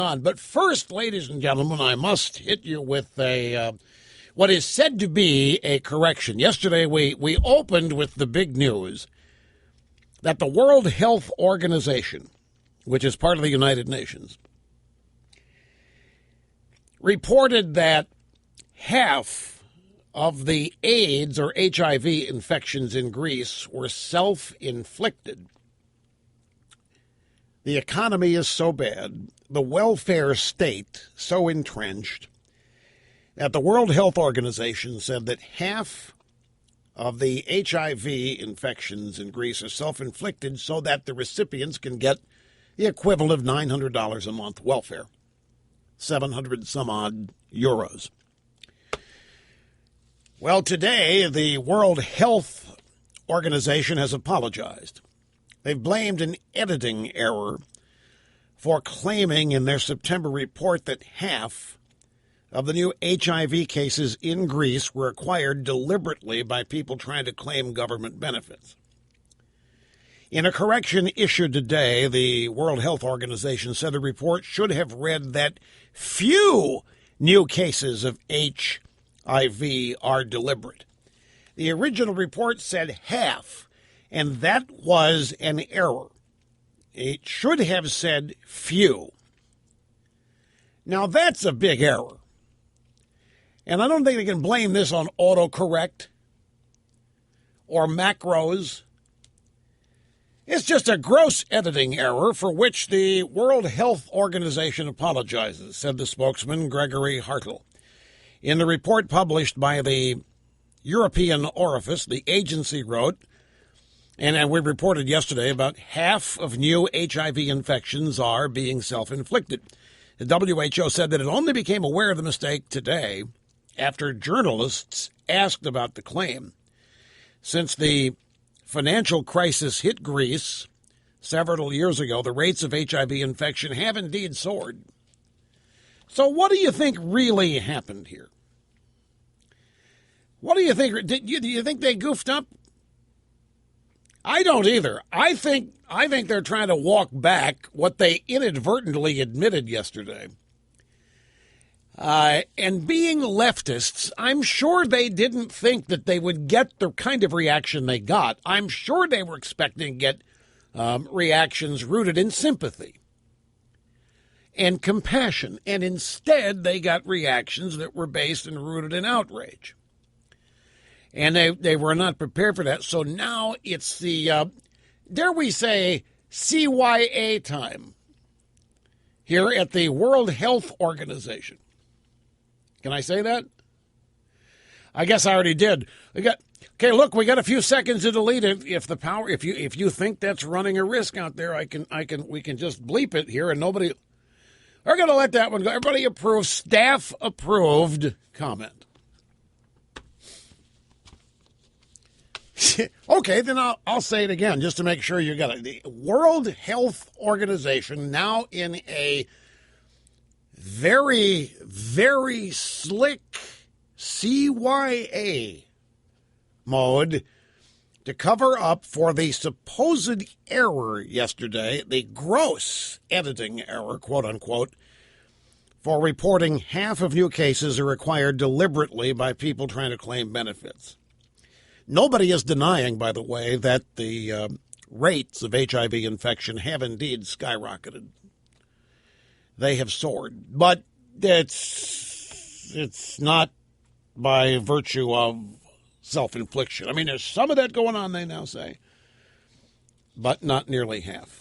But first, ladies and gentlemen, I must hit you with what is said to be a correction. Yesterday, we opened with the big news that the World Health Organization, which is part of the United Nations, reported that half of the AIDS or HIV infections in Greece were self-inflicted. The economy is so bad, the welfare state so entrenched, that the World Health Organization said that half of the HIV infections in Greece are self-inflicted so that the recipients can get the equivalent of $900 a month welfare, 700 some odd euros. Well, today, the World Health Organization has apologized. They've blamed an editing error for claiming in their September report that half of the new HIV cases in Greece were acquired deliberately by people trying to claim government benefits. In a correction issued today, the World Health Organization said the report should have read that few new cases of HIV are deliberate. The original report said half, and that was an error. It should have said few. Now, that's a big error. And I don't think they can blame this on autocorrect or macros. It's just a gross editing error for which the World Health Organization apologizes, said the spokesman, Gregory Hartl. In the report published by the European Orifice, the agency wrote, and we reported yesterday, about half of new HIV infections are being self-inflicted. The WHO said that it only became aware of the mistake today after journalists asked about the claim. Since the financial crisis hit Greece several years ago, the rates of HIV infection have indeed soared. So what do you think really happened here? What do you think? Do you think they goofed up? I don't either. I think they're trying to walk back what they inadvertently admitted yesterday. And being leftists, I'm sure they didn't think that they would get the kind of reaction they got. I'm sure they were expecting to get reactions rooted in sympathy and compassion. And instead, they got reactions that were based and rooted in outrage. And they were not prepared for that. So now it's the, dare we say, CYA time here at the World Health Organization. Can I say that? I guess I already did. We got a few seconds to delete it. If you think that's running a risk out there, we can just bleep it here and nobody. We're going to let that one go. Everybody approves, staff approved comment. Okay, then I'll say it again just to make sure you got it. The World Health Organization now in a very, very slick CYA mode to cover up for the supposed error yesterday, the gross editing error, quote unquote, for reporting half of new cases are acquired deliberately by people trying to claim benefits. Nobody is denying, by the way, that the rates of HIV infection have indeed skyrocketed. They have soared, but it's not by virtue of self-infliction. I mean, there's some of that going on, they now say, but not nearly half.